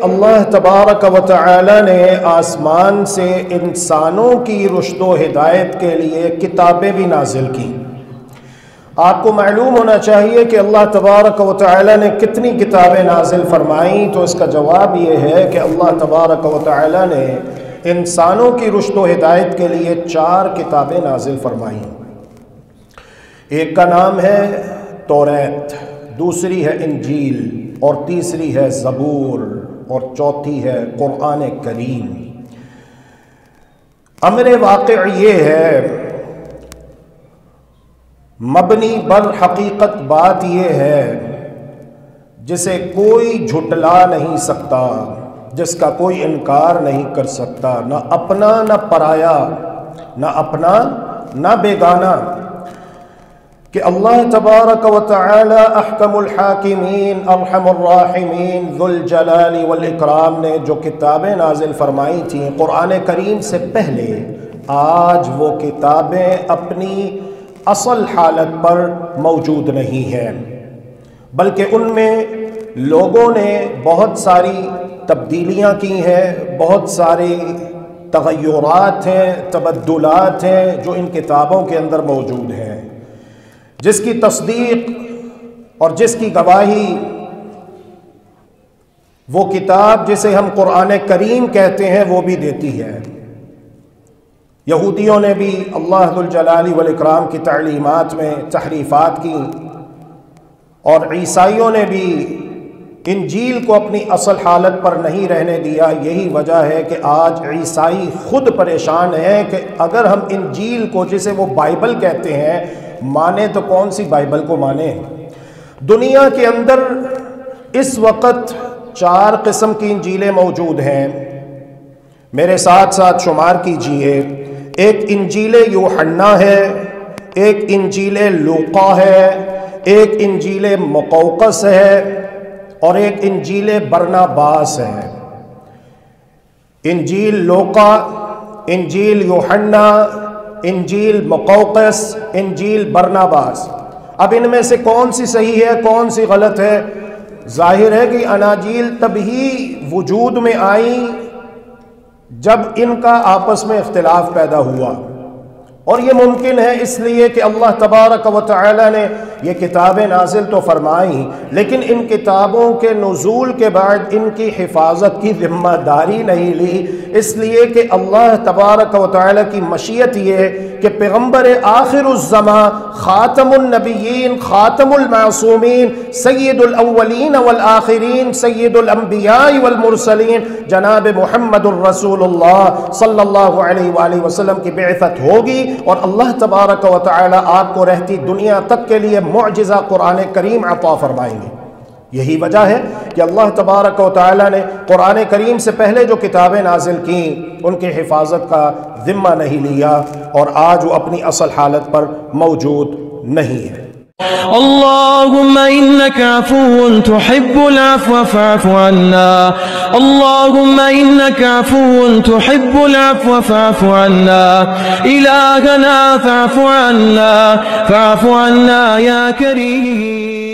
اللہ تبارک و تعالی نے آسمان سے انسانوں کی رشد و ہدایت کے لیے کتابیں بھی نازل کی۔ آپ کو معلوم ہونا چاہیے کہ اللہ تبارک و تعالی نے کتنی کتابیں نازل فرمائیں، تو اس کا جواب یہ ہے کہ اللہ تبارک و تعالی نے انسانوں کی رشد و ہدایت کے لیے 4 کتابیں نازل فرمائیں۔ ایک کا نام ہے توریت، دوسری ہے انجیل، اور تیسری ہے زبور، اور چوتھی ہے قرآن کریم۔ امر واقع یہ ہے، مبنی بر حقیقت بات یہ ہے جسے کوئی جھٹلا نہیں سکتا، جس کا کوئی انکار نہیں کر سکتا، نہ اپنا نہ پرایا، نہ اپنا نہ بیگانہ، کہ اللہ تبارک و تعالی احکم الحاکمین ارحم الراحمین ذو الجلال والاکرام نے جو کتابیں نازل فرمائی تھیں قرآن کریم سے پہلے، آج وہ کتابیں اپنی اصل حالت پر موجود نہیں ہیں، بلکہ ان میں لوگوں نے بہت ساری تبدیلیاں کی ہیں، بہت ساری تغیرات ہیں، تبدلات ہیں جو ان کتابوں کے اندر موجود ہیں، جس کی تصدیق اور جس کی گواہی وہ کتاب جسے ہم قرآن کریم کہتے ہیں وہ بھی دیتی ہے۔ یہودیوں نے بھی اللہ ذو الجلال والاکرام کی تعلیمات میں تحریفات کی، اور عیسائیوں نے بھی انجیل کو اپنی اصل حالت پر نہیں رہنے دیا۔ یہی وجہ ہے کہ آج عیسائی خود پریشان ہیں کہ اگر ہم انجیل کو، جسے وہ بائبل کہتے ہیں، مانے تو کون سی بائبل کو مانے؟ دنیا کے اندر اس وقت 4 قسم کی انجیلیں موجود ہیں، میرے ساتھ ساتھ شمار کیجئے۔ ایک انجیل یوحنا ہے، ایک انجیل لوقا ہے، ایک انجیل مقوقس ہے، اور ایک انجیل برناباس ہے۔ انجیل لوقا، انجیل یوحنا، انجیل مقوقس، انجیل برناباس۔ اب ان میں سے کون سی صحیح ہے، کون سی غلط ہے؟ ظاہر ہے کہ اناجیل تب ہی وجود میں آئیں جب ان کا آپس میں اختلاف پیدا ہوا، اور یہ ممکن ہے اس لیے کہ اللہ تبارک و تعالی نے یہ کتابیں نازل تو فرمائیں، لیکن ان کتابوں کے نزول کے بعد ان کی حفاظت کی ذمہ داری نہیں لی، اس لیے کہ اللہ تبارک و تعالی کی مشیت یہ کہ پیغمبر آخر الزمان، خاتم النبیین، خاتم المعصومین، سید الاولین والآخرین، سید الانبیاء والمرسلین، جناب محمد الرسول اللہ صلی اللہ علیہ وآلہ وسلم کی بعثت ہوگی، اور اللہ تبارک و تعالی آپ کو رہتی دنیا تک کے لیے معجزہ قرآن کریم عطا فرمائیں گے۔ یہی وجہ ہے کہ اللہ تبارک و تعالی نے قرآن کریم سے پہلے جو کتابیں نازل کیں ان کی حفاظت کا ذمہ نہیں لیا، اور آج وہ اپنی اصل حالت پر موجود نہیں ہے۔ اللهم إنك عفو تحب العفو فاعف عنا، اللهم إنك عفو تحب العفو فاعف عنا، إلهنا فاعف عنا، فاعف عنا يا كريم۔